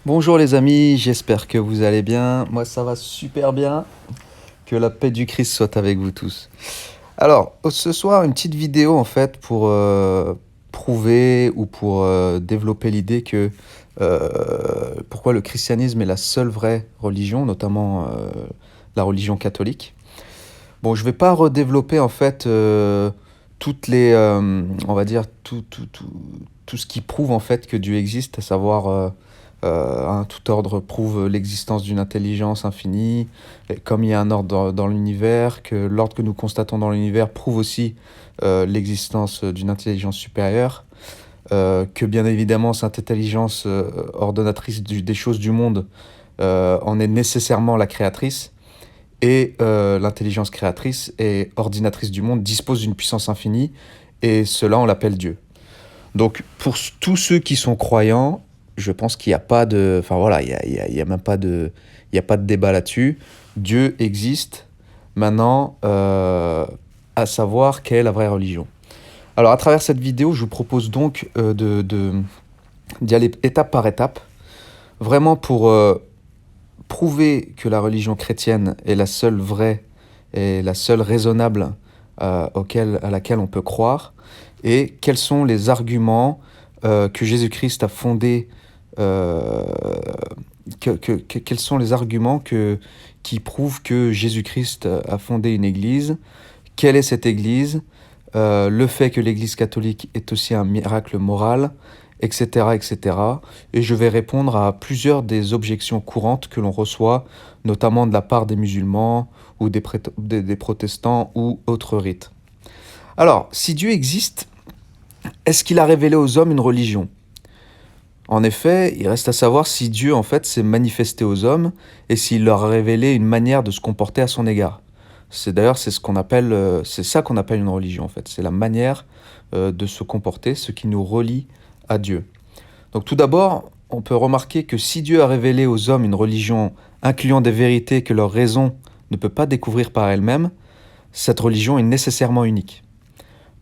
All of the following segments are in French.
Bonjour les amis, j'espère que vous allez bien. Moi ça va super bien. Que la paix du Christ soit avec vous tous. Alors, ce soir, une petite vidéo en fait pour prouver ou pour développer l'idée que pourquoi le christianisme est la seule vraie religion, notamment la religion catholique. Bon, je vais pas redévelopper en fait toutes les, on va dire tout ce qui prouve en fait que Dieu existe, à savoir tout ordre prouve l'existence d'une intelligence infinie, et comme il y a un ordre dans l'univers, que l'ordre que nous constatons dans l'univers prouve aussi l'existence d'une intelligence supérieure, que bien évidemment cette intelligence ordonnatrice des choses du monde en est nécessairement la créatrice, et l'intelligence créatrice et ordinatrice du monde dispose d'une puissance infinie, et cela on l'appelle Dieu. Donc pour tous ceux qui sont croyants, je pense qu'il n'y a pas de... Enfin voilà, il y a même pas de... Il n'y a pas de débat là-dessus. Dieu existe. Maintenant, à savoir quelle est la vraie religion. Alors à travers cette vidéo, je vous propose donc d'y aller étape par étape, vraiment pour prouver que la religion chrétienne est la seule vraie et la seule raisonnable à laquelle on peut croire, et quels sont les arguments que Jésus-Christ a fondés, quels sont les arguments qui prouvent que Jésus-Christ a fondé une église, quelle est cette église, le fait que l'église catholique est aussi un miracle moral, etc., etc. Et je vais répondre à plusieurs des objections courantes que l'on reçoit, notamment de la part des musulmans ou des protestants ou autres rites. Alors, si Dieu existe, est-ce qu'il a révélé aux hommes une religion? En effet, il reste à savoir si Dieu, en fait, s'est manifesté aux hommes et s'il leur a révélé une manière de se comporter à son égard. C'est ce qu'on appelle, c'est ça qu'on appelle une religion, en fait. C'est la manière de se comporter, ce qui nous relie à Dieu. Donc tout d'abord, on peut remarquer que si Dieu a révélé aux hommes une religion incluant des vérités que leur raison ne peut pas découvrir par elle-même, cette religion est nécessairement unique.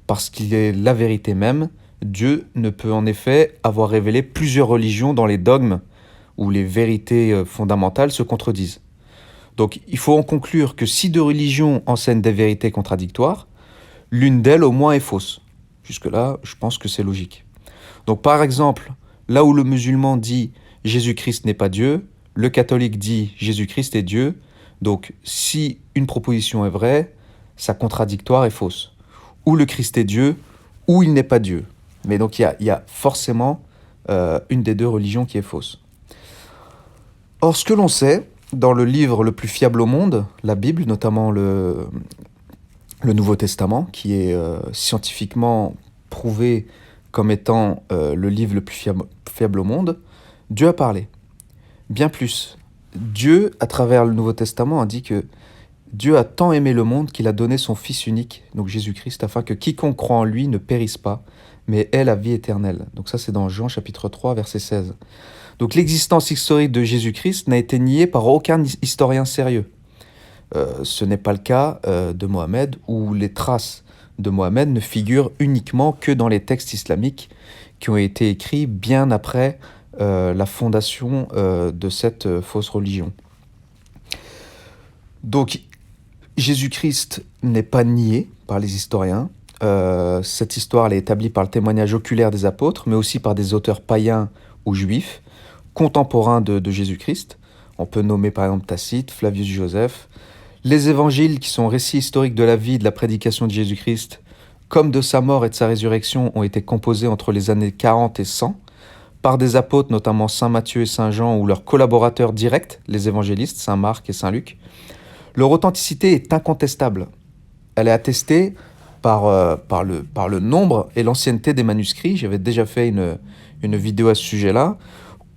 Parce qu'il est la vérité même, Dieu ne peut en effet avoir révélé plusieurs religions dans les dogmes où les vérités fondamentales se contredisent. Donc il faut en conclure que si deux religions enseignent des vérités contradictoires, l'une d'elles au moins est fausse. Jusque-là, je pense que c'est logique. Donc par exemple, là où le musulman dit Jésus-Christ n'est pas Dieu, le catholique dit Jésus-Christ est Dieu. Donc si une proposition est vraie, sa contradictoire est fausse. Ou le Christ est Dieu, ou il n'est pas Dieu. Mais donc il y a forcément une des deux religions qui est fausse. Or, ce que l'on sait, dans le livre le plus fiable au monde, la Bible, notamment le Nouveau Testament, qui est scientifiquement prouvé comme étant le livre le plus fiable au monde, Dieu a parlé. Bien plus, Dieu, à travers le Nouveau Testament, a dit que Dieu a tant aimé le monde qu'il a donné son Fils unique, donc Jésus-Christ, afin que quiconque croit en lui ne périsse pas, mais ait la vie éternelle. Donc ça, c'est dans Jean chapitre 3, verset 16. Donc l'existence historique de Jésus-Christ n'a été niée par aucun historien sérieux. Ce n'est pas le cas de Mohammed, où les traces de Mohammed ne figurent uniquement que dans les textes islamiques qui ont été écrits bien après la fondation de cette fausse religion. Donc Jésus-Christ n'est pas nié par les historiens. Cette histoire elle est établie par le témoignage oculaire des apôtres, mais aussi par des auteurs païens ou juifs, contemporains de Jésus-Christ. On peut nommer par exemple Tacite, Flavius Joseph. Les évangiles, qui sont récits historiques de la vie et de la prédication de Jésus-Christ, comme de sa mort et de sa résurrection, ont été composés entre les années 40 et 100 par des apôtres, notamment Saint Matthieu et Saint Jean, ou leurs collaborateurs directs, les évangélistes, Saint Marc et Saint Luc. Leur authenticité est incontestable. Elle est attestée par le nombre et l'ancienneté des manuscrits. J'avais déjà fait une vidéo à ce sujet-là,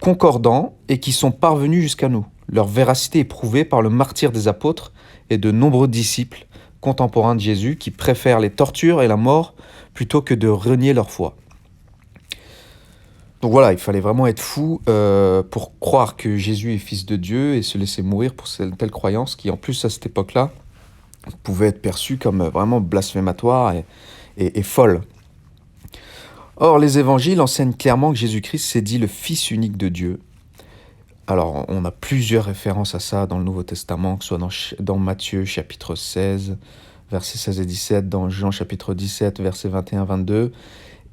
concordants et qui sont parvenus jusqu'à nous. Leur véracité est prouvée par le martyre des apôtres et de nombreux disciples contemporains de Jésus qui préfèrent les tortures et la mort plutôt que de renier leur foi. Donc voilà, il fallait vraiment être fou pour croire que Jésus est fils de Dieu et se laisser mourir pour cette telle croyance qui, en plus, à cette époque-là, pouvait être perçue comme vraiment blasphématoire et folle. Or, les évangiles enseignent clairement que Jésus-Christ s'est dit le Fils unique de Dieu. Alors, on a plusieurs références à ça dans le Nouveau Testament, que ce soit dans Matthieu chapitre 16, versets 16 et 17, dans Jean chapitre 17, versets 21-22,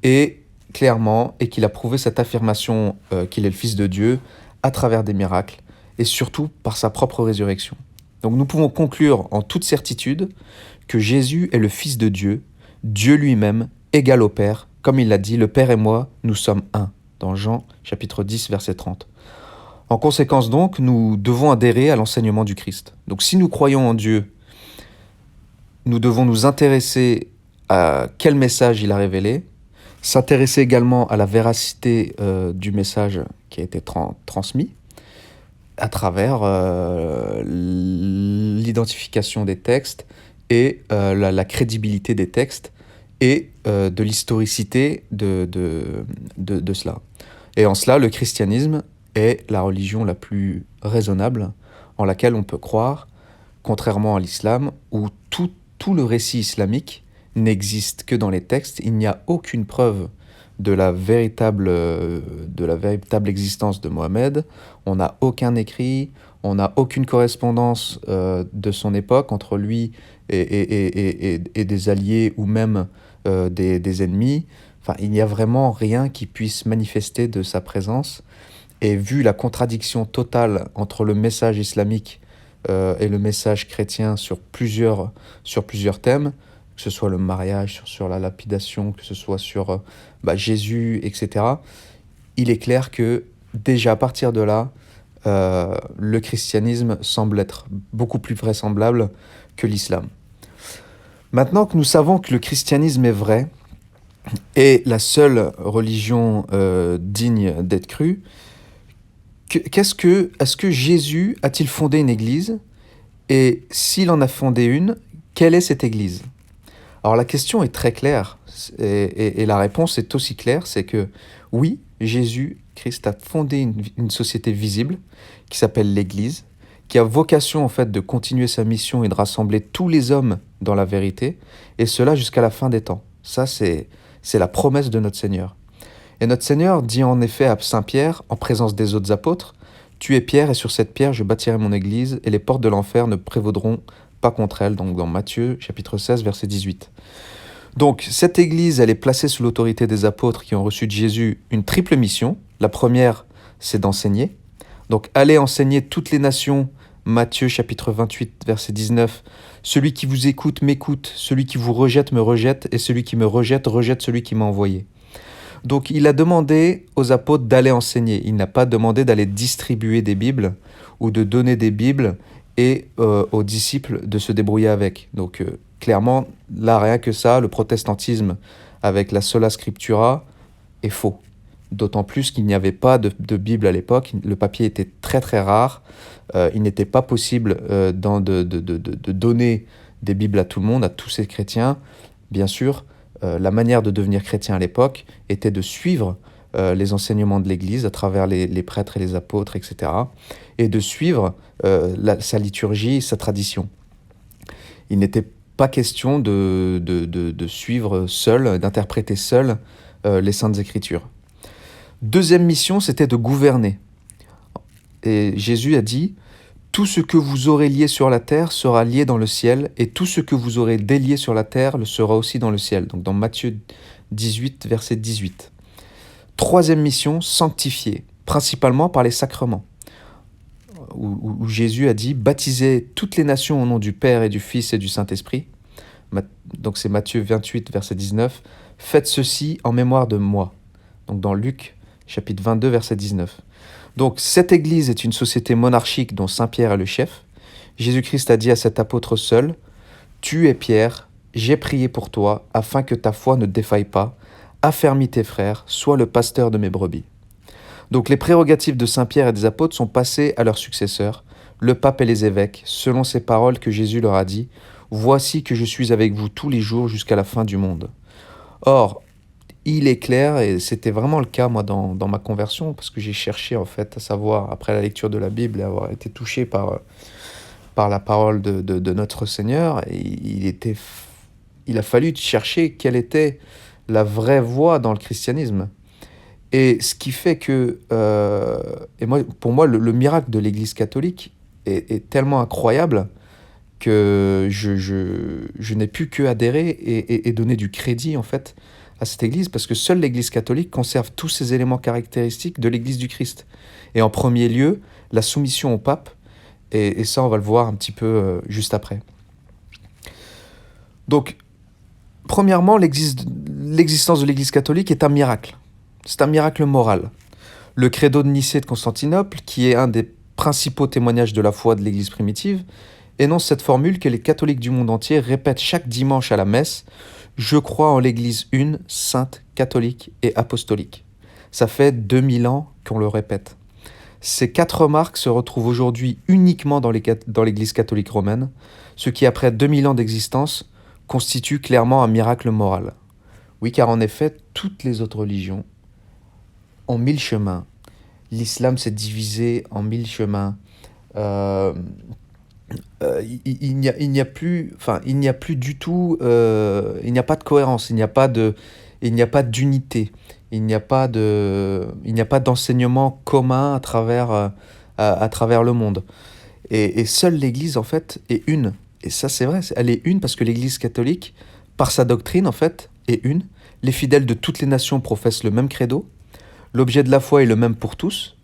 et clairement, et qu'il a prouvé cette affirmation qu'il est le Fils de Dieu à travers des miracles, et surtout par sa propre résurrection. Donc nous pouvons conclure en toute certitude que Jésus est le Fils de Dieu, Dieu lui-même, égal au Père, comme il l'a dit, le Père et moi, nous sommes un, dans Jean chapitre 10, verset 30. En conséquence donc, nous devons adhérer à l'enseignement du Christ. Donc si nous croyons en Dieu, nous devons nous intéresser à quel message il a révélé, s'intéresser également à la véracité du message qui a été transmis à travers l'identification des textes et la crédibilité des textes et de l'historicité de cela. Et en cela, le christianisme est la religion la plus raisonnable en laquelle on peut croire, contrairement à l'islam, où tout le récit islamique n'existe que dans les textes. Il n'y a aucune preuve de la véritable existence de Mohammed. On n'a aucun écrit, on n'a aucune correspondance de son époque entre lui et des alliés ou même des ennemis. Enfin, il n'y a vraiment rien qui puisse manifester de sa présence. Et vu la contradiction totale entre le message islamique et le message chrétien sur plusieurs thèmes, que ce soit le mariage, sur la lapidation, que ce soit sur Jésus, etc., il est clair que déjà à partir de là, le christianisme semble être beaucoup plus vraisemblable que l'islam. Maintenant que nous savons que le christianisme est vrai et la seule religion digne d'être crue, est-ce que Jésus a-t-il fondé une église? Et s'il en a fondé une, quelle est cette église? Alors la question est très claire et la réponse est aussi claire, c'est que oui, Jésus-Christ a fondé une société visible qui s'appelle l'Église, qui a vocation en fait de continuer sa mission et de rassembler tous les hommes dans la vérité, et cela jusqu'à la fin des temps. Ça, c'est la promesse de notre Seigneur. Et notre Seigneur dit en effet à Saint Pierre, en présence des autres apôtres, « Tu es Pierre, et sur cette pierre je bâtirai mon église, et les portes de l'enfer ne prévaudront pas contre elle. » Donc dans Matthieu, chapitre 16, verset 18. Donc cette église, elle est placée sous l'autorité des apôtres qui ont reçu de Jésus une triple mission. La première, c'est d'enseigner. Donc allez enseigner toutes les nations, Matthieu chapitre 28, verset 19. « Celui qui vous écoute m'écoute, celui qui vous rejette me rejette, et celui qui me rejette rejette celui qui m'a envoyé. » Donc il a demandé aux apôtres d'aller enseigner. Il n'a pas demandé d'aller distribuer des Bibles ou de donner des Bibles et aux disciples de se débrouiller avec. Donc clairement, là, rien que ça, le protestantisme avec la sola scriptura est faux. D'autant plus qu'il n'y avait pas de Bible à l'époque, le papier était très très rare, il n'était pas possible de donner des Bibles à tout le monde, à tous ces chrétiens. Bien sûr, la manière de devenir chrétien à l'époque était de suivre les enseignements de l'Église à travers les prêtres et les apôtres, etc. et de suivre sa liturgie, sa tradition. Il n'était pas question de suivre seul, d'interpréter seul les Saintes Écritures. Deuxième mission, c'était de gouverner. Et Jésus a dit « Tout ce que vous aurez lié sur la terre sera lié dans le ciel, et tout ce que vous aurez délié sur la terre le sera aussi dans le ciel. » Donc dans Matthieu 18, verset 18. Troisième mission, sanctifier, principalement par les sacrements, où Jésus a dit « Baptisez toutes les nations au nom du Père et du Fils et du Saint-Esprit. » Donc c'est Matthieu 28, verset 19. « Faites ceci en mémoire de moi. » Donc dans Luc, chapitre 22, verset 19. Donc cette église est une société monarchique dont Saint Pierre est le chef. Jésus-Christ a dit à cet apôtre seul, « Tu es Pierre, j'ai prié pour toi, afin que ta foi ne défaille pas. Affermis tes frères, sois le pasteur de mes brebis. » Donc les prérogatives de Saint Pierre et des apôtres sont passées à leurs successeurs, le pape et les évêques, selon ces paroles que Jésus leur a dit, « Voici que je suis avec vous tous les jours jusqu'à la fin du monde. » Or, il est clair, et c'était vraiment le cas moi dans ma conversion, parce que j'ai cherché en fait à savoir, après la lecture de la Bible et avoir été touché par la parole de notre Seigneur, et il a fallu chercher quelle était la vraie voie dans le christianisme. Et ce qui fait que, et moi, pour moi, le miracle de l'Église catholique est tellement incroyable que je n'ai pu que adhérer et donner du crédit en fait à cette Église, parce que seule l'Église catholique conserve tous ces éléments caractéristiques de l'Église du Christ. Et en premier lieu, la soumission au pape, et ça on va le voir un petit peu juste après. Donc, premièrement, l'existence de l'Église catholique est un miracle. C'est un miracle moral. Le credo de Nicée de Constantinople, qui est un des principaux témoignages de la foi de l'Église primitive, énonce cette formule que les catholiques du monde entier répètent chaque dimanche à la messe: Je crois en l'Église une, sainte, catholique et apostolique. Ça fait 2000 ans qu'on le répète. Ces 4 remarques se retrouvent aujourd'hui uniquement dans l'Église catholique romaine, ce qui, après 2000 ans d'existence, constitue clairement un miracle moral. Oui, car en effet, toutes les autres religions ont 1000 chemins. L'islam s'est divisé en 1000 chemins. Euh, il n'y a plus, enfin, il n'y a plus du tout, il n'y a pas de cohérence, il n'y a pas d'unité, il n'y a pas d'enseignement commun à travers le monde. Et seule l'Église, en fait, est une. Et ça, c'est vrai, elle est une parce que l'Église catholique, par sa doctrine, en fait, est une. Les fidèles de toutes les nations professent le même credo. L'objet de la foi est le même pour tous.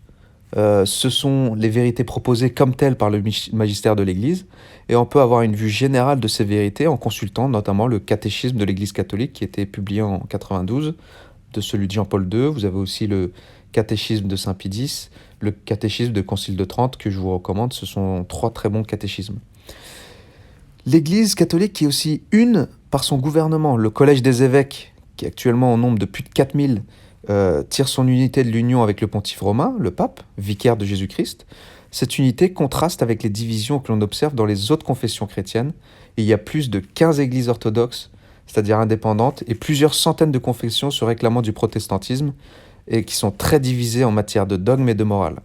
Ce sont les vérités proposées comme telles par le magistère de l'Église, et on peut avoir une vue générale de ces vérités en consultant notamment le catéchisme de l'Église catholique qui a été publié en 92, de celui de Jean-Paul II. Vous avez aussi le catéchisme de Saint Pie X, le catéchisme de Concile de Trente que je vous recommande. Ce sont 3 très bons catéchismes. L'Église catholique est aussi une par son gouvernement. Le collège des évêques, qui est actuellement au nombre de plus de 4000, tire son unité de l'union avec le pontife romain, le pape, vicaire de Jésus-Christ. Cette unité contraste avec les divisions que l'on observe dans les autres confessions chrétiennes. Et il y a plus de 15 églises orthodoxes, c'est-à-dire indépendantes, et plusieurs centaines de confessions se réclamant du protestantisme, et qui sont très divisées en matière de dogme et de morale.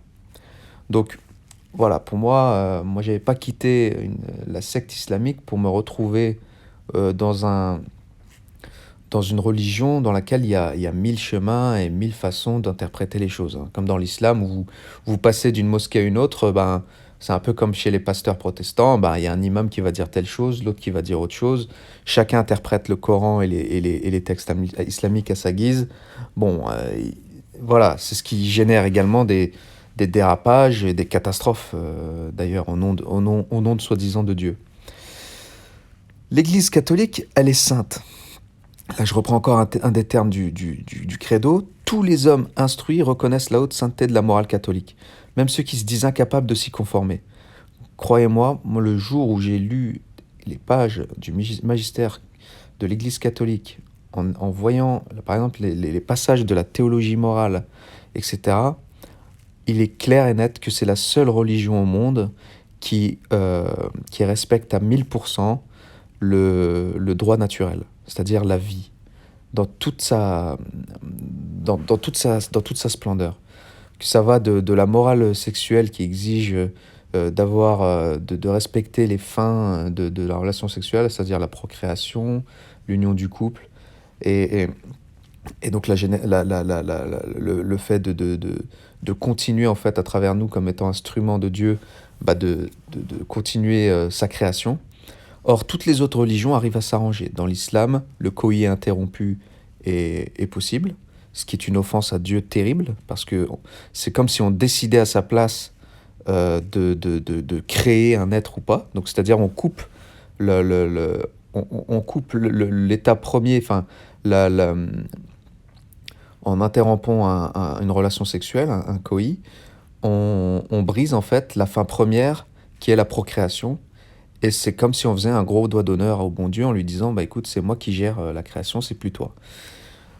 Donc voilà, pour moi, je n'avais pas quitté la secte islamique pour me retrouver dans dans une religion dans laquelle il y a 1000 chemins et 1000 façons d'interpréter les choses, hein. Comme dans l'islam, où vous passez d'une mosquée à une autre, ben, c'est un peu comme chez les pasteurs protestants, ben, il y a un imam qui va dire telle chose, l'autre qui va dire autre chose. Chacun interprète le Coran et les textes islamiques à sa guise. Bon, voilà, c'est ce qui génère également des dérapages et des catastrophes, d'ailleurs, au nom de soi-disant de Dieu. L'Église catholique, elle est sainte. Là, je reprends encore un des termes du credo. Tous les hommes instruits reconnaissent la haute sainteté de la morale catholique, même ceux qui se disent incapables de s'y conformer. Croyez-moi, moi, le jour où j'ai lu les pages du magistère de l'Église catholique, en voyant, par exemple, les passages de la théologie morale, etc., il est clair et net que c'est la seule religion au monde qui respecte à 1000% le droit naturel, c'est-à-dire la vie, dans toute sa, dans toute sa splendeur. Que ça va de la morale sexuelle qui exige de respecter les fins de la relation sexuelle, c'est-à-dire la procréation, l'union du couple, et, et, et donc le fait de continuer en fait à travers nous comme étant instrument de Dieu, bah de continuer sa création. Or, toutes les autres religions arrivent à s'arranger. Dans l'islam, le coït interrompu est possible, ce qui est une offense à Dieu terrible, parce que c'est comme si on décidait à sa place de créer un être ou pas. Donc, c'est-à-dire on coupe on coupe l'état premier, enfin, la, la- en interrompant une relation sexuelle, un coït, on brise en fait la fin première qui est la procréation. Et c'est comme si on faisait un gros doigt d'honneur au bon Dieu en lui disant, bah écoute, c'est moi qui gère la création, c'est plus toi.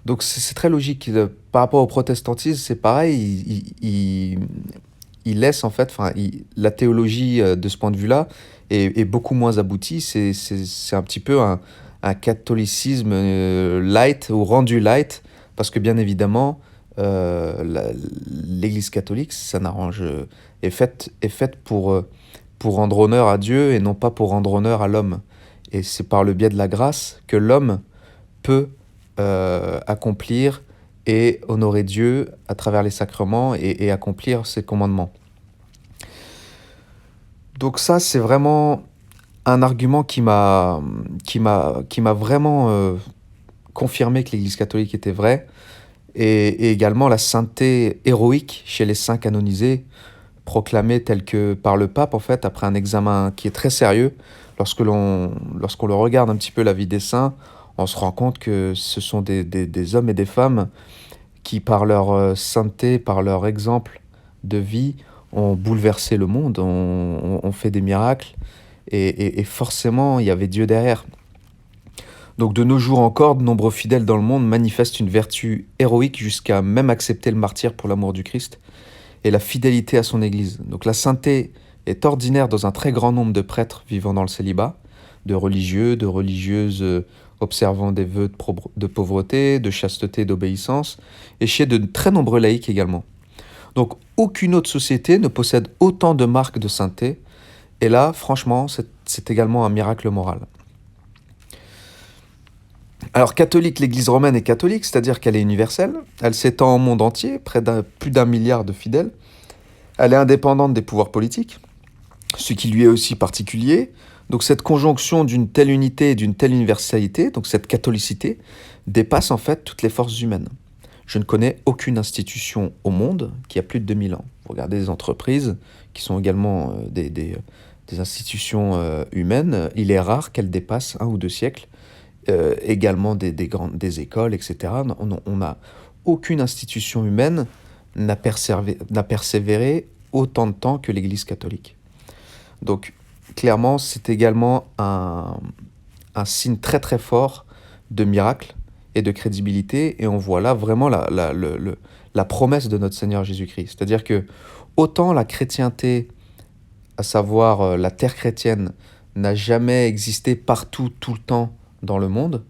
Donc c'est très logique. Par rapport au protestantisme, c'est pareil. Il laisse en fait, la théologie de ce point de vue-là est beaucoup moins aboutie. C'est un petit peu un catholicisme light ou rendu light, parce que bien évidemment, l'Église catholique, ça n'arrange, est faite pour rendre honneur à Dieu et non pas pour rendre honneur à l'homme. Et c'est par le biais de la grâce que l'homme peut accomplir et honorer Dieu à travers les sacrements et accomplir ses commandements. Donc ça, c'est vraiment un argument qui m'a vraiment confirmé que l'Église catholique était vraie, et également la sainteté héroïque chez les saints canonisés, proclamée telle que par le pape, en fait, après un examen qui est très sérieux. Lorsqu'on le regarde un petit peu la vie des saints, on se rend compte que ce sont des hommes et des femmes qui, par leur sainteté, par leur exemple de vie, ont bouleversé le monde, ont fait des miracles, et forcément, il y avait Dieu derrière. Donc de nos jours encore, de nombreux fidèles dans le monde manifestent une vertu héroïque jusqu'à même accepter le martyre pour l'amour du Christ et la fidélité à son Église. Donc la sainteté est ordinaire dans un très grand nombre de prêtres vivant dans le célibat, de religieux, de religieuses observant des vœux de pauvreté, de chasteté, d'obéissance, et chez de très nombreux laïcs également. Donc aucune autre société ne possède autant de marques de sainteté, et là, franchement, c'est également un miracle moral. Alors catholique, l'Église romaine est catholique, c'est-à-dire qu'elle est universelle, elle s'étend au monde entier, plus d'1 milliard de fidèles, elle est indépendante des pouvoirs politiques, ce qui lui est aussi particulier. Donc cette conjonction d'une telle unité et d'une telle universalité, donc cette catholicité, dépasse en fait toutes les forces humaines. Je ne connais aucune institution au monde qui a plus de 2000 ans. Vous regardez les entreprises, qui sont également des institutions humaines, il est rare qu'elles dépassent 1 ou 2 siècles. Également des écoles, etc. On n'a aucune institution humaine n'a persévéré autant de temps que l'Église catholique. Donc, clairement, c'est également un signe très très fort de miracle et de crédibilité, et on voit là vraiment la promesse de notre Seigneur Jésus-Christ. C'est-à-dire que autant la chrétienté, à savoir la terre chrétienne, n'a jamais existé partout, tout le temps dans le monde,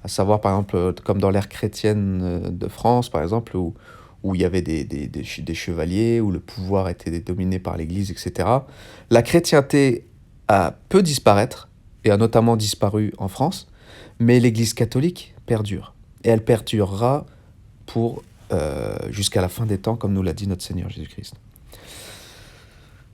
à savoir par exemple comme dans l'ère chrétienne de France par exemple, où il y avait des chevaliers, où le pouvoir était dominé par l'Église, etc. La chrétienté peut disparaître, et a notamment disparu en France, mais l'Église catholique perdure. Et elle perdurera jusqu'à la fin des temps, comme nous l'a dit notre Seigneur Jésus-Christ.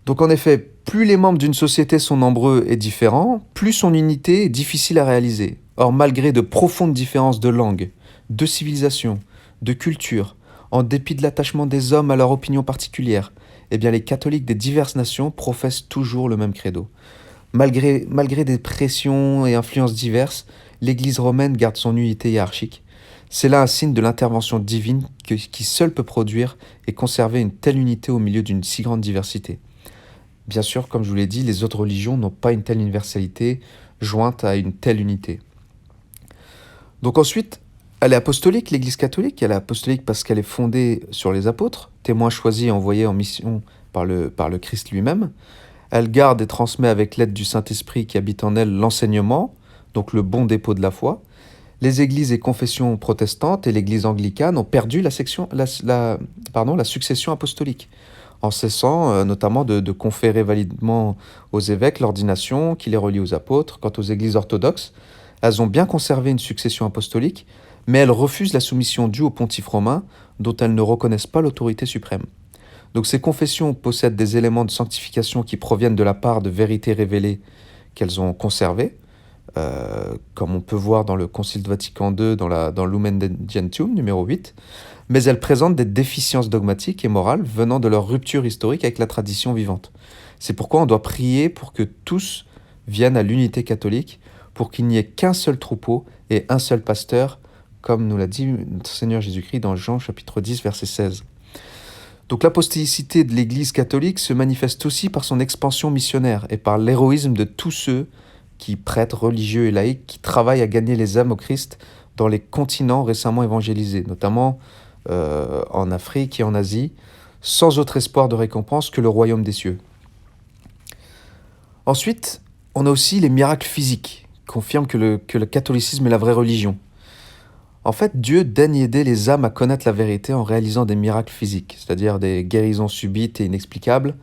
Donc en effet, plus les membres d'une société sont nombreux et différents, plus son unité est difficile à réaliser. Or, malgré de profondes différences de langue, de civilisation, de culture, en dépit de l'attachement des hommes à leur opinion particulière, eh bien les catholiques des diverses nations professent toujours le même credo. Malgré des pressions et influences diverses, l'Église romaine garde son unité hiérarchique. C'est là un signe de l'intervention divine qui seule peut produire et conserver une telle unité au milieu d'une si grande diversité. Bien sûr, comme je vous l'ai dit, les autres religions n'ont pas une telle universalité jointe à une telle unité. Donc ensuite, elle est apostolique, l'Église catholique. Elle est apostolique parce qu'elle est fondée sur les apôtres, témoins choisis et envoyés en mission par le Christ lui-même. Elle garde et transmet avec l'aide du Saint-Esprit qui habite en elle l'enseignement, donc le bon dépôt de la foi. Les églises et confessions protestantes et l'Église anglicane ont perdu la succession apostolique, en cessant notamment de conférer validement aux évêques l'ordination qui les relie aux apôtres. Quant aux églises orthodoxes, elles ont bien conservé une succession apostolique, mais elles refusent la soumission due au pontife romain, dont elles ne reconnaissent pas l'autorité suprême. Donc ces confessions possèdent des éléments de sanctification qui proviennent de la part de vérités révélées qu'elles ont conservées, comme on peut voir dans le Concile de Vatican II, dans Lumen Gentium, numéro 8, mais elles présentent des déficiences dogmatiques et morales venant de leur rupture historique avec la tradition vivante. C'est pourquoi on doit prier pour que tous viennent à l'unité catholique, pour qu'il n'y ait qu'un seul troupeau et un seul pasteur, comme nous l'a dit notre Seigneur Jésus-Christ dans Jean chapitre 10, verset 16. Donc l'apostolicité de l'Église catholique se manifeste aussi par son expansion missionnaire et par l'héroïsme de tous ceux prêtres, religieux et laïcs, qui travaillent à gagner les âmes au Christ dans les continents récemment évangélisés, notamment en Afrique et en Asie, sans autre espoir de récompense que le royaume des cieux. Ensuite, on a aussi les miracles physiques, qui confirment que le catholicisme est la vraie religion. En fait, Dieu daigne aider les âmes à connaître la vérité en réalisant des miracles physiques, c'est-à-dire des guérisons subites et inexplicables,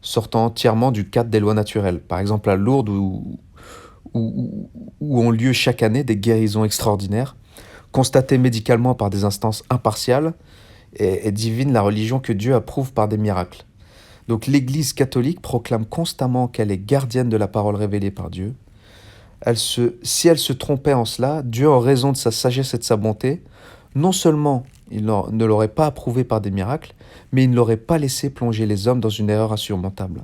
sortant entièrement du cadre des lois naturelles. Par exemple, à Lourdes, où ont lieu chaque année des guérisons extraordinaires, constatée médicalement par des instances impartiales, et divine, la religion que Dieu approuve par des miracles. Donc l'Église catholique proclame constamment qu'elle est gardienne de la parole révélée par Dieu. Si elle se trompait en cela, Dieu, en raison de sa sagesse et de sa bonté, non seulement il ne l'aurait pas approuvé par des miracles, mais il ne l'aurait pas laissé plonger les hommes dans une erreur insurmontable.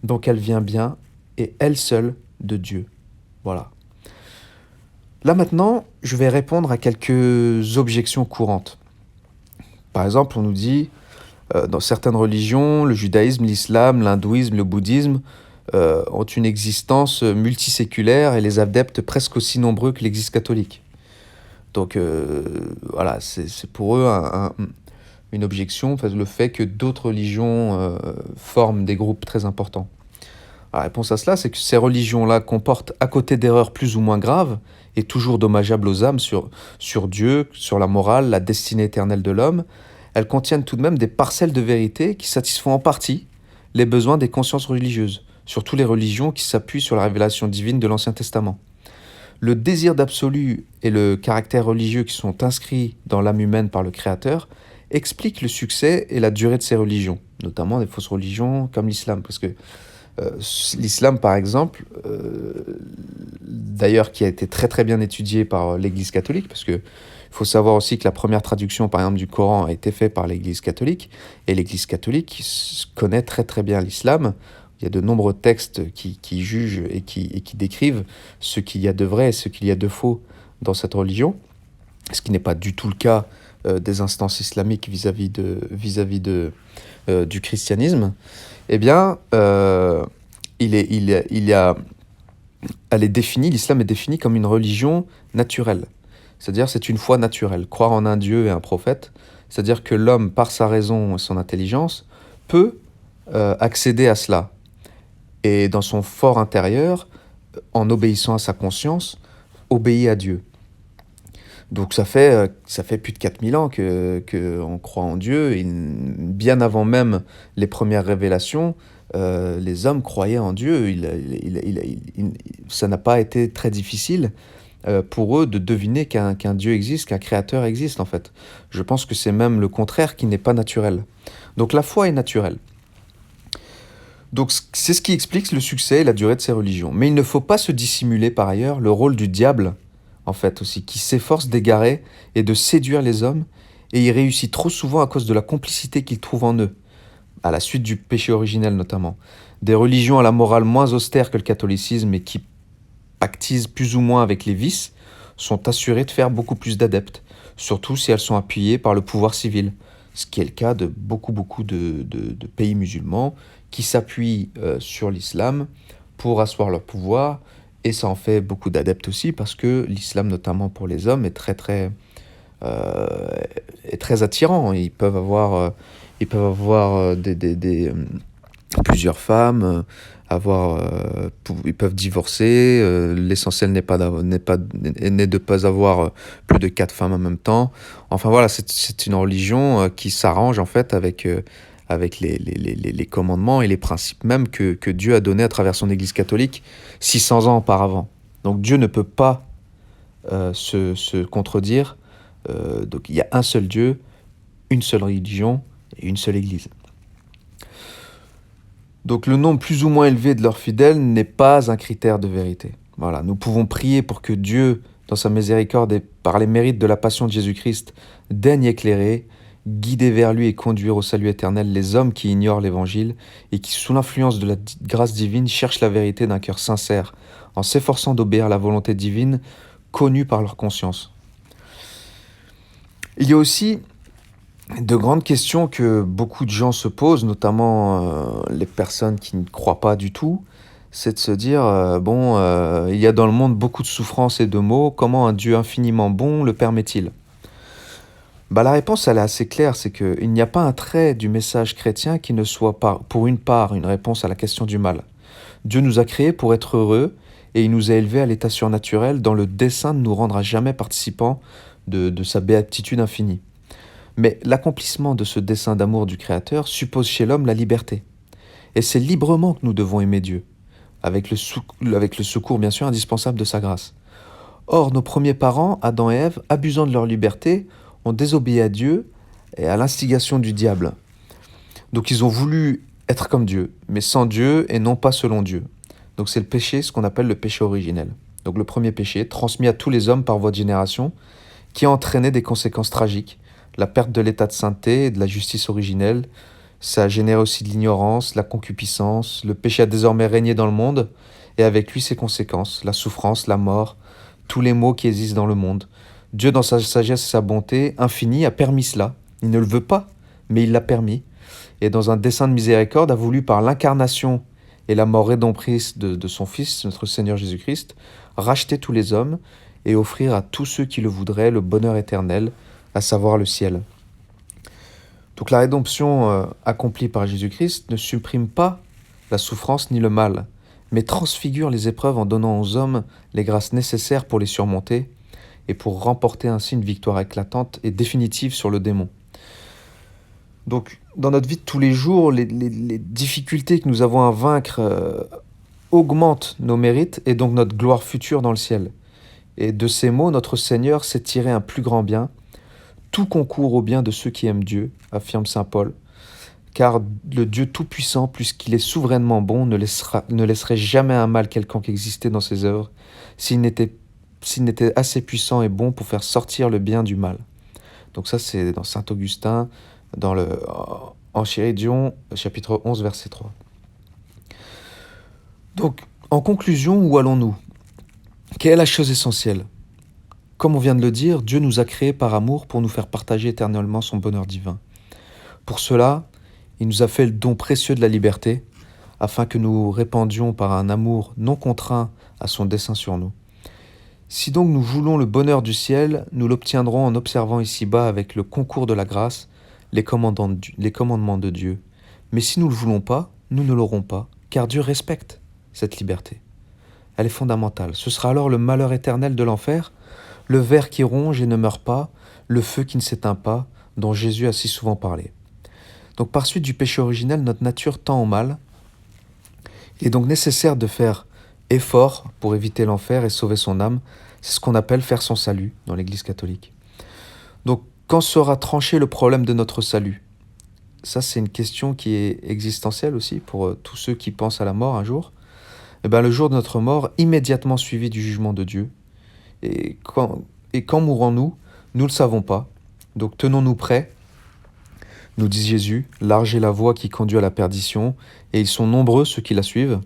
Donc elle vient bien, et elle seule, de Dieu. Voilà. Là maintenant, je vais répondre à quelques objections courantes. Par exemple, on nous dit, dans certaines religions, le judaïsme, l'islam, l'hindouisme, le bouddhisme, ont une existence multiséculaire et les adeptes presque aussi nombreux que l'Église catholique. Donc voilà, c'est pour eux une objection, le fait que d'autres religions forment des groupes très importants. La réponse à cela, c'est que ces religions-là comportent, à côté d'erreurs plus ou moins graves et toujours dommageables aux âmes sur Dieu, sur la morale, la destinée éternelle de l'homme, elles contiennent tout de même des parcelles de vérité qui satisfont en partie les besoins des consciences religieuses, surtout les religions qui s'appuient sur la révélation divine de l'Ancien Testament. Le désir d'absolu et le caractère religieux qui sont inscrits dans l'âme humaine par le Créateur expliquent le succès et la durée de ces religions, notamment des fausses religions comme l'islam, parce que l'islam, par exemple, d'ailleurs qui a été très très bien étudié par l'Église catholique, parce que il faut savoir aussi que la première traduction, par exemple, du Coran a été faite par l'Église catholique, et l'Église catholique connaît très très bien l'islam. Il y a de nombreux textes qui jugent et qui décrivent ce qu'il y a de vrai et ce qu'il y a de faux dans cette religion, ce qui n'est pas du tout le cas des instances islamiques vis-à-vis du christianisme. Eh bien, l'islam est défini comme une religion naturelle. C'est-à-dire, c'est une foi naturelle. Croire en un Dieu et un prophète, c'est-à-dire que l'homme, par sa raison et son intelligence, peut accéder à cela. Et dans son fort intérieur, en obéissant à sa conscience, obéit à Dieu. Donc ça fait plus de 4000 ans qu'on croit en Dieu. Et bien avant même les premières révélations, les hommes croyaient en Dieu. Ça n'a pas été très difficile pour eux de deviner qu'un Dieu existe, qu'un créateur existe en fait. Je pense que c'est même le contraire qui n'est pas naturel. Donc la foi est naturelle. Donc c'est ce qui explique le succès et la durée de ces religions. Mais il ne faut pas se dissimuler par ailleurs le rôle du diable, en fait aussi, qui s'efforce d'égarer et de séduire les hommes, et y réussit trop souvent à cause de la complicité qu'il trouve en eux, à la suite du péché originel notamment. Des religions à la morale moins austère que le catholicisme et qui pactisent plus ou moins avec les vices, sont assurées de faire beaucoup plus d'adeptes, surtout si elles sont appuyées par le pouvoir civil, ce qui est le cas de beaucoup de pays musulmans qui s'appuient sur l'islam pour asseoir leur pouvoir, et ça en fait beaucoup d'adeptes aussi parce que l'islam, notamment pour les hommes, est est très attirant. Ils peuvent avoir plusieurs femmes, ils peuvent divorcer. L'essentiel n'est de pas avoir plus de 4 femmes en même temps. Enfin voilà, c'est une religion qui s'arrange en fait avec les commandements et les principes même que Dieu a donnés à travers son Église catholique 600 ans auparavant. Donc Dieu ne peut pas se contredire. Donc il y a un seul Dieu, une seule religion et une seule Église. Donc le nombre plus ou moins élevé de leurs fidèles n'est pas un critère de vérité. Voilà, nous pouvons prier pour que Dieu, dans sa miséricorde et par les mérites de la passion de Jésus-Christ, daigne éclairer, guider vers lui et conduire au salut éternel les hommes qui ignorent l'Évangile et qui, sous l'influence de la grâce divine, cherchent la vérité d'un cœur sincère, en s'efforçant d'obéir à la volonté divine, connue par leur conscience. Il y a aussi de grandes questions que beaucoup de gens se posent, notamment les personnes qui ne croient pas du tout, c'est de se dire, il y a dans le monde beaucoup de souffrances et de maux, comment un Dieu infiniment bon le permet-il ? La réponse, elle est assez claire, c'est qu'il n'y a pas un trait du message chrétien qui ne soit pas, pour une part, une réponse à la question du mal. Dieu nous a créés pour être heureux, et il nous a élevés à l'état surnaturel dans le dessein de nous rendre à jamais participants de sa béatitude infinie. Mais l'accomplissement de ce dessein d'amour du Créateur suppose chez l'homme la liberté. Et c'est librement que nous devons aimer Dieu, avec le secours bien sûr indispensable de sa grâce. Or, nos premiers parents, Adam et Ève, abusant de leur liberté, ont désobéi à Dieu et à l'instigation du diable. Donc ils ont voulu être comme Dieu, mais sans Dieu et non pas selon Dieu. Donc c'est le péché, ce qu'on appelle le péché originel. Donc le premier péché, transmis à tous les hommes par voie de génération, qui a entraîné des conséquences tragiques. La perte de l'état de sainteté et de la justice originelle, ça a généré aussi de l'ignorance, la concupiscence. Le péché a désormais régné dans le monde, et avec lui ses conséquences, la souffrance, la mort, tous les maux qui existent dans le monde. Dieu, dans sa sagesse et sa bonté infinie, a permis cela. Il ne le veut pas, mais il l'a permis. Et dans un dessein de miséricorde, a voulu par l'incarnation et la mort rédemptrice de son Fils, notre Seigneur Jésus-Christ, racheter tous les hommes et offrir à tous ceux qui le voudraient le bonheur éternel, à savoir le ciel. Donc la rédemption accomplie par Jésus-Christ ne supprime pas la souffrance ni le mal, mais transfigure les épreuves en donnant aux hommes les grâces nécessaires pour les surmonter et pour remporter ainsi une victoire éclatante et définitive sur le démon. Donc, dans notre vie de tous les jours, les difficultés que nous avons à vaincre augmentent nos mérites et donc notre gloire future dans le ciel. Et de ces mots, notre Seigneur s'est tiré un plus grand bien. Tout concourt au bien de ceux qui aiment Dieu, affirme saint Paul. Car le Dieu Tout-Puissant, puisqu'il est souverainement bon, ne laisserait jamais un mal quelconque exister dans ses œuvres, s'il n'était assez puissant et bon pour faire sortir le bien du mal. Donc ça, c'est dans saint Augustin, dans le Enchiridion, chapitre 11, verset 3. Donc, en conclusion, où allons-nous ? Quelle est la chose essentielle ? Comme on vient de le dire, Dieu nous a créés par amour pour nous faire partager éternellement son bonheur divin. Pour cela, il nous a fait le don précieux de la liberté, afin que nous répandions par un amour non contraint à son dessein sur nous. Si donc nous voulons le bonheur du ciel, nous l'obtiendrons en observant ici-bas avec le concours de la grâce les commandements de Dieu. Mais si nous ne le voulons pas, nous ne l'aurons pas, car Dieu respecte cette liberté. Elle est fondamentale. Ce sera alors le malheur éternel de l'enfer, le ver qui ronge et ne meurt pas, le feu qui ne s'éteint pas, dont Jésus a si souvent parlé. Donc par suite du péché originel, notre nature tend au mal. Il est donc nécessaire de faire effort pour éviter l'enfer et sauver son âme. C'est ce qu'on appelle faire son salut dans l'Église catholique. Donc quand sera tranché le problème de notre salut ? Ça, c'est une question qui est existentielle aussi pour tous ceux qui pensent à la mort un jour. Et bien, le jour de notre mort, immédiatement suivi du jugement de Dieu. Et quand mourrons-nous ? Nous ne le savons pas. Donc tenons-nous prêts, nous dit Jésus, large est la voie qui conduit à la perdition, et ils sont nombreux ceux qui la suivent.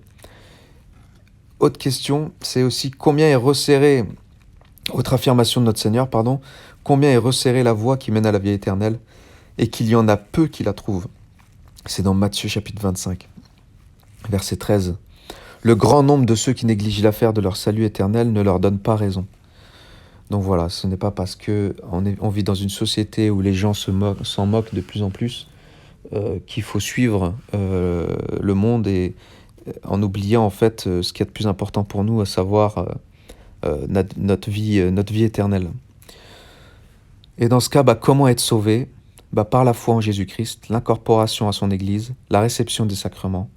Autre question, c'est aussi combien est resserrée, autre affirmation de notre Seigneur, combien est resserrée la voie qui mène à la vie éternelle, et qu'il y en a peu qui la trouvent. C'est dans Matthieu chapitre 25, verset 13. Le grand nombre de ceux qui négligent l'affaire de leur salut éternel ne leur donne pas raison. Donc voilà, ce n'est pas parce qu'on vit dans une société où les gens s'en moquent de plus en plus qu'il faut suivre le monde et en oubliant en fait ce qui est de plus important pour nous, à savoir notre vie éternelle. Et dans ce cas, comment être sauvé ? Par la foi en Jésus-Christ, l'incorporation à son Église, la réception des sacrements.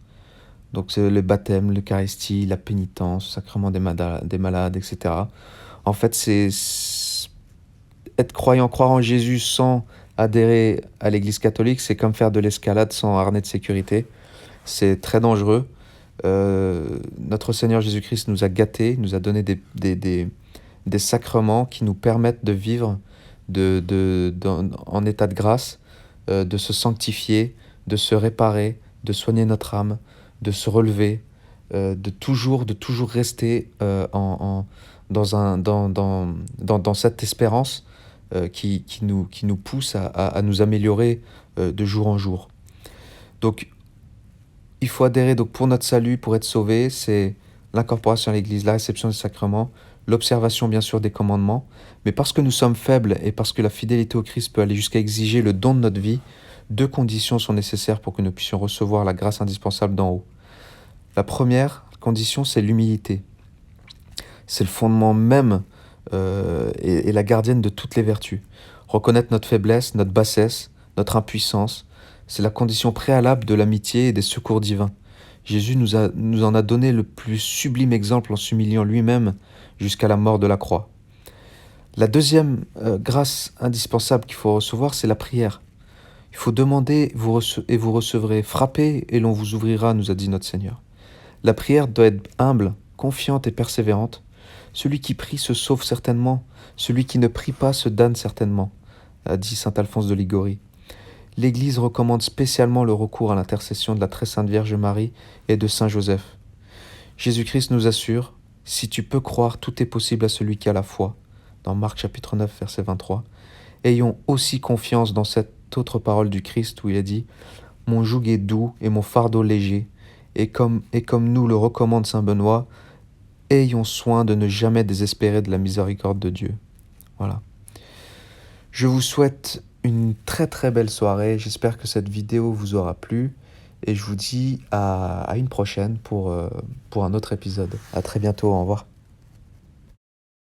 Donc c'est le baptême, l'Eucharistie, la pénitence, le sacrement des malades, etc. En fait, c'est être croyant, croire en Jésus sans adhérer à l'Église catholique, c'est comme faire de l'escalade sans harnais de sécurité. C'est très dangereux. Notre Seigneur Jésus-Christ nous a gâtés, nous a donné des sacrements qui nous permettent de vivre en état de grâce, de se sanctifier, de se réparer, de soigner notre âme, de se relever, de toujours rester dans cette espérance qui nous pousse à nous améliorer de jour en jour. Donc, il faut adhérer pour notre salut, pour être sauvé, c'est l'incorporation à l'Église, la réception des sacrements, l'observation bien sûr des commandements, mais parce que nous sommes faibles et parce que la fidélité au Christ peut aller jusqu'à exiger le don de notre vie, 2 conditions sont nécessaires pour que nous puissions recevoir la grâce indispensable d'en haut. La première condition, c'est l'humilité. C'est le fondement même et la gardienne de toutes les vertus. Reconnaître notre faiblesse, notre bassesse, notre impuissance, c'est la condition préalable de l'amitié et des secours divins. Jésus nous en a donné le plus sublime exemple en s'humiliant lui-même jusqu'à la mort de la croix. La deuxième grâce indispensable qu'il faut recevoir, c'est la prière. Il faut demander et vous recevrez, frapper et l'on vous ouvrira, nous a dit notre Seigneur. La prière doit être humble, confiante et persévérante. Celui qui prie se sauve certainement, celui qui ne prie pas se damne certainement, a dit saint Alphonse de Liguori. L'Église recommande spécialement le recours à l'intercession de la très sainte Vierge Marie et de saint Joseph. Jésus-Christ nous assure, si tu peux croire, tout est possible à celui qui a la foi, dans Marc chapitre 9, verset 23. Ayons aussi confiance dans cette autre parole du Christ où il a dit « Mon joug est doux et mon fardeau léger ». Et comme nous le recommande saint Benoît, ayons soin de ne jamais désespérer de la miséricorde de Dieu. Voilà. Je vous souhaite une très très belle soirée. J'espère que cette vidéo vous aura plu. Et je vous dis à une prochaine pour un autre épisode. À très bientôt. Au revoir.